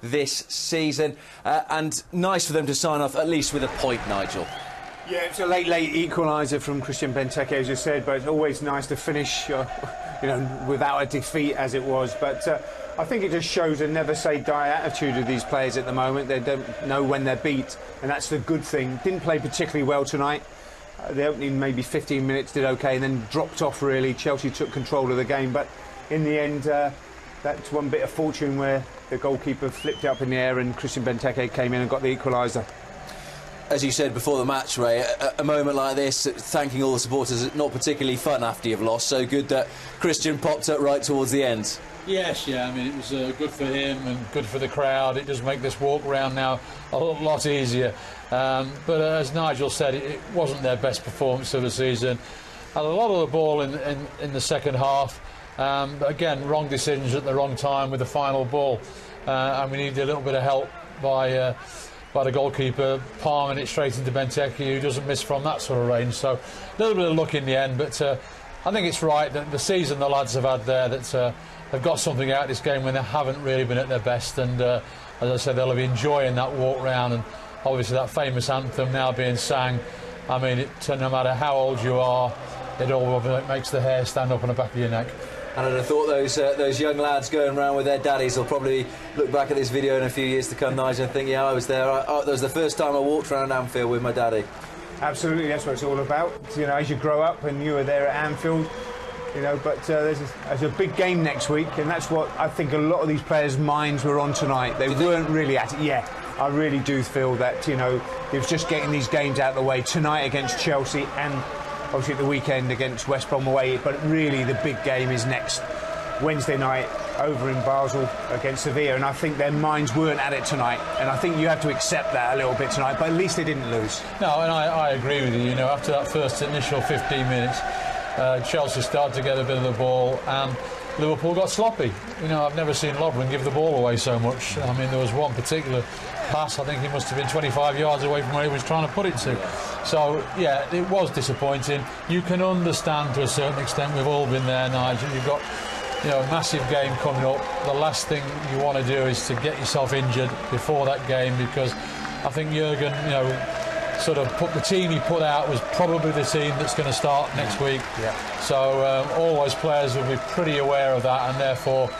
this season. And nice for them to sign off at least with a point, Nigel. Yeah, it's a late equaliser from Christian Benteke, as you said, but it's always nice to finish, without a defeat as it was. But I think it just shows a never-say-die attitude of these players at the moment. They don't know when they're beat, and that's the good thing. Didn't play particularly well tonight. The opening maybe 15 minutes did OK, and then dropped off really. Chelsea took control of the game, but in the end, that's one bit of fortune where the goalkeeper flipped it up in the air and Christian Benteke came in and got the equaliser. As you said before the match, Ray, a moment like this, thanking all the supporters, is not particularly fun after you've lost. So good that Christian popped up right towards the end. Yes, yeah, I mean, it was good for him and good for the crowd. It does make this walk round now a lot easier. But as Nigel said, it wasn't their best performance of the season. Had a lot of the ball in the second half. But again, wrong decisions at the wrong time with the final ball. And we needed a little bit of help by the goalkeeper palming it straight into Benteke, who doesn't miss from that sort of range. So a little bit of luck in the end, but I think it's right that the season the lads have had there, that they've got something out of this game when they haven't really been at their best. And as I said, they'll be enjoying that walk round, and obviously that famous anthem now being sang. I mean, no matter how old you are, it makes the hair stand up on the back of your neck. And I'd have thought those young lads going around with their daddies will probably look back at this video in a few years to come, Nigel, and think, yeah, I was there. That was the first time I walked around Anfield with my daddy. Absolutely, that's what it's all about. As you grow up, and you were there at Anfield, but there's a big game next week, and that's what I think a lot of these players' minds were on tonight. They weren't really at it. Yeah, I really do feel that, it was just getting these games out of the way tonight against Chelsea and obviously at the weekend against West Brom away, but really the big game is next Wednesday night over in Basel against Sevilla, and I think their minds weren't at it tonight, and I think you have to accept that a little bit tonight, but at least they didn't lose. No, and I agree with you. After that first initial 15 minutes, Chelsea started to get a bit of the ball, and Liverpool got sloppy. I've never seen Lovren give the ball away so much. I mean, there was one particular pass, I think he must have been 25 yards away from where he was trying to put it to. So, yeah, it was disappointing. You can understand to a certain extent. We've all been there, Nigel. You've got, a massive game coming up. The last thing you want to do is to get yourself injured before that game, because I think Jurgen, sort of the team he put out was probably the team that's going to start next week. Yeah. So all those players will be pretty aware of that, and therefore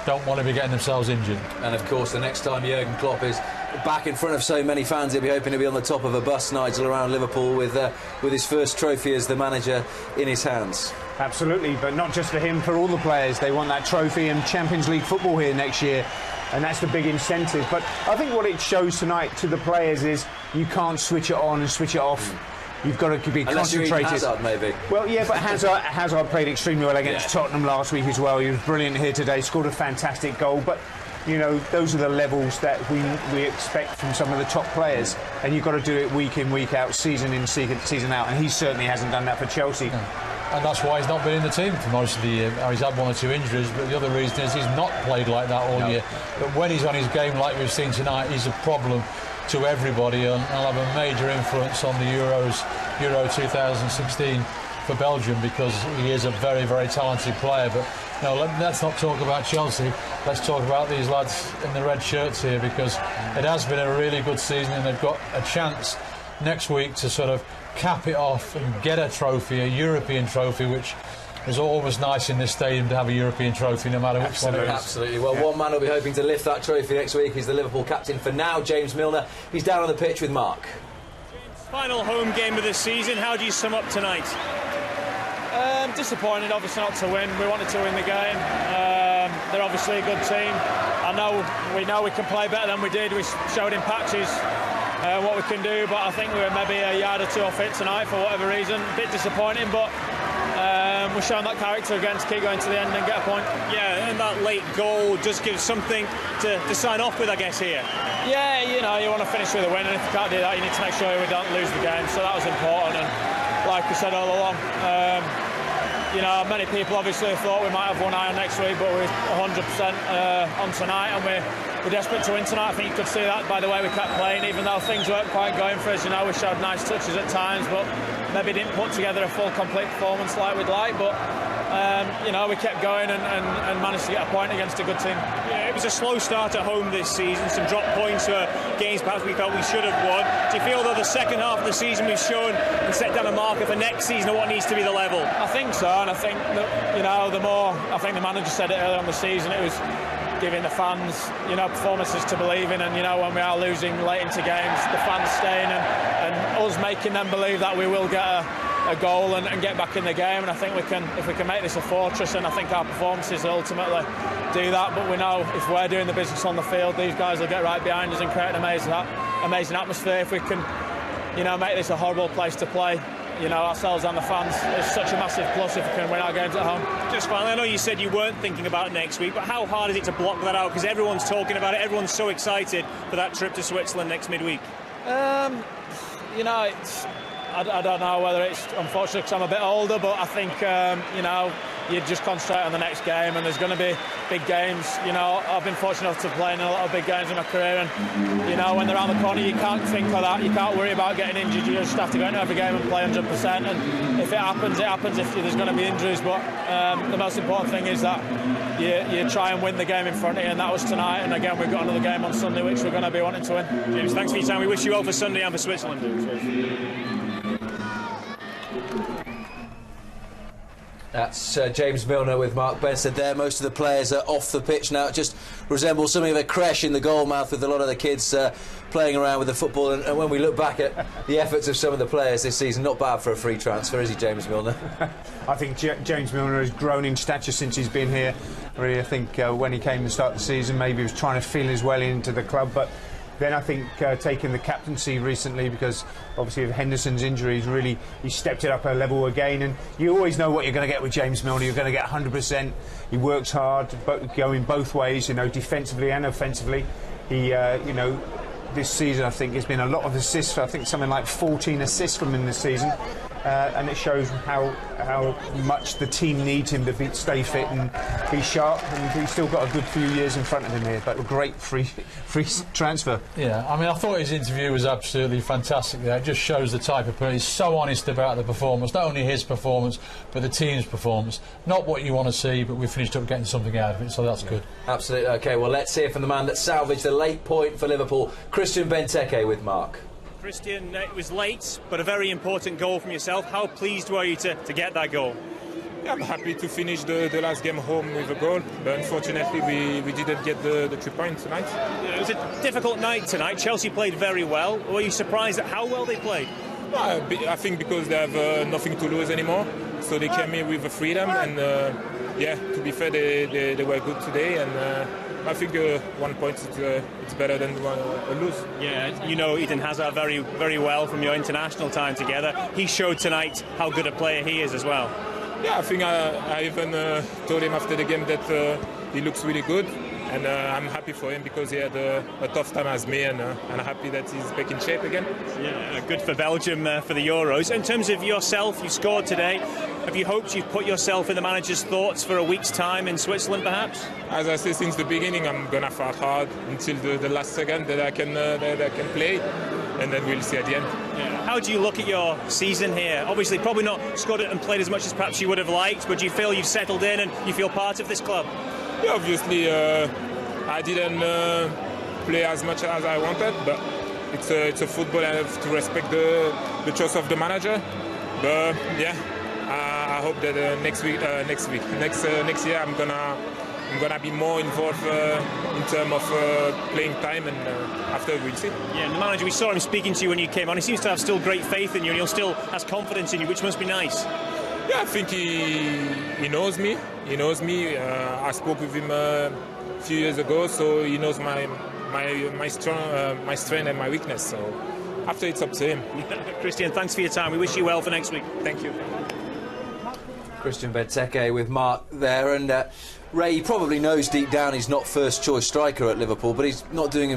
don't want to be getting themselves injured. And of course, the next time Jurgen Klopp is back in front of so many fans, he'll be hoping to be on the top of a bus, Nigel, around Liverpool with his first trophy as the manager in his hands. Absolutely, but not just for him, for all the players. They want that trophy and Champions League football here next year, and that's the big incentive. But I think what it shows tonight to the players is you can't switch it on and switch it off. You've got to be Unless concentrated. Hazard, maybe. Well, yeah, but Hazard played extremely well against Tottenham last week as well. He was brilliant here today, scored a fantastic goal. But those are the levels that we expect from some of the top players, and you've got to do it week in, week out, season in, season out, and he certainly hasn't done that for Chelsea. No. And that's why he's not been in the team for most of the year. He's had one or two injuries, but the other reason is he's not played like that all year. But when he's on his game like we've seen tonight, he's a problem to everybody, and will have a major influence on the Euro 2016 for Belgium, because he is a very, very talented player. But let's not talk about Chelsea. Let's talk about these lads in the red shirts here, because it has been a really good season, and they've got a chance next week to sort of cap it off and get a trophy, a European trophy, which is always nice in this stadium to have a European trophy, no matter which one it is. Absolutely. Well, one man will be hoping to lift that trophy next week. He's the Liverpool captain for now, James Milner. He's down on the pitch with Mark. Final home game of the season. How do you sum up tonight? Disappointed, obviously, not to win. We wanted to win the game. They're obviously a good team. We know we can play better than we did. We showed in patches what we can do, but I think we were maybe a yard or two off it tonight for whatever reason. A bit disappointing, but we're showing that character again to keep going to the end and get a point. Yeah, and that late goal just gives something to sign off with, I guess, here. Yeah, you want to finish with a win, and if you can't do that, you need to make sure we don't lose the game. So that was important, and like we said all along, many people obviously thought we might have one eye on next week, but we're 100% on tonight, and we're desperate to win tonight. I think you could see that by the way we kept playing, even though things weren't quite going for us. We showed nice touches at times, but maybe didn't put together a full, complete performance like we'd like. But you know, we kept going and managed to get a point against a good team. Yeah, it was a slow start at home this season, some drop points for games perhaps we felt we should have won. Do you feel, though, the second half of the season we've shown and set down a marker for next season of what needs to be the level? I think so, and I think that, you know, the more, I think the manager said it earlier on the season, it was giving the fans, you know, performances to believe in, and, you know, when we are losing late into games, the fans staying and us making them believe that we will get a goal and get back in the game. And I think if we can make this a fortress, and I think our performances will ultimately do that. But we know if we're doing the business on the field, these guys will get right behind us and create an amazing atmosphere. If we can, you know, make this a horrible place to play, you know, ourselves and the fans, it's such a massive plus if we can win our games at home. Just finally, I know you said you weren't thinking about next week, but how hard is it to block that out? Because everyone's talking about it, everyone's so excited for that trip to Switzerland next midweek. You know, I don't know whether it's unfortunate because I'm a bit older, but I think, you know, you just concentrate on the next game, and there's going to be big games. You know, I've been fortunate enough to play in a lot of big games in my career, and, you know, when they're around the corner, you can't think of that. You can't worry about getting injured. You just have to go into every game and play 100%, and if it happens, it happens. If there's going to be injuries, but the most important thing is that you try and win the game in front of you, and that was tonight. And again, we've got another game on Sunday, which we're going to be wanting to win. James, thanks for your time. We wish you well for Sunday and for Switzerland. That's James Milner with Mark Benstead there. Most of the players are off the pitch now. It just resembles something of a creche in the goal mouth with a lot of the kids playing around with the football. And when we look back at the efforts of some of the players this season, not bad for a free transfer, is he, James Milner? I think James Milner has grown in stature since he's been here. Really, I think when he came to start the season, maybe he was trying to feel his way into the club, but then I think taking the captaincy recently, because obviously of Henderson's injuries, really he stepped it up a level again. And you always know what you're going to get with James Milner. You're going to get 100%. He works hard, going both ways, you know, defensively and offensively. He, you know, this season I think there's been a lot of assists. I think something like 14 assists from him this season. And it shows how much the team needs him to stay fit and be sharp, and he's still got a good few years in front of him here, but a great free transfer. Yeah, I mean, I thought his interview was absolutely fantastic there. It just shows the type of player. He's so honest about the performance, not only his performance but the team's performance. Not what you want to see, but we finished up getting something out of it, so that's good. Absolutely. OK, well, let's hear from the man that salvaged the late point for Liverpool, Christian Benteke, with Mark. Christian, it was late, but a very important goal from yourself. How pleased were you to get that goal? Yeah, I'm happy to finish the last game home with a goal, but unfortunately we didn't get the 3 points tonight. It was a difficult night tonight. Chelsea played very well. Were you surprised at how well they played? I think because they have nothing to lose anymore, so they came in with a freedom, and yeah, to be fair, they were good today, and I think 1 point it's better than a lose. Yeah, you know Eden Hazard very, very well from your international time together. He showed tonight how good a player he is as well. Yeah, I think I even told him after the game that he looks really good, and I'm happy for him because he had a tough time as me, and I'm happy that he's back in shape again. Yeah, good for Belgium for the Euros. In terms of yourself, you scored today. Have you hoped you've put yourself in the manager's thoughts for a week's time in Switzerland, perhaps? As I said since the beginning, I'm gonna fight hard until the last second that I can play, and then we'll see at the end. Yeah. How do you look at your season here? Obviously, probably not scored and played as much as perhaps you would have liked, but do you feel you've settled in and you feel part of this club? Yeah, obviously, I didn't play as much as I wanted, but it's a football. I have to respect the choice of the manager. But yeah, I hope that next year I'm gonna be more involved in terms of playing time, and after we'll see. Yeah, and the manager, we saw him speaking to you when you came on. He seems to have still great faith in you, and he still has confidence in you, which must be nice. Yeah, I think he knows me. He knows me. I spoke with him a few years ago, so he knows my strength and my weakness. So after, it's up to him. Christian, thanks for your time. We wish you well for next week. Thank you. Christian Benteke with Mark there, and Ray probably knows deep down he's not first choice striker at Liverpool, but he's not doing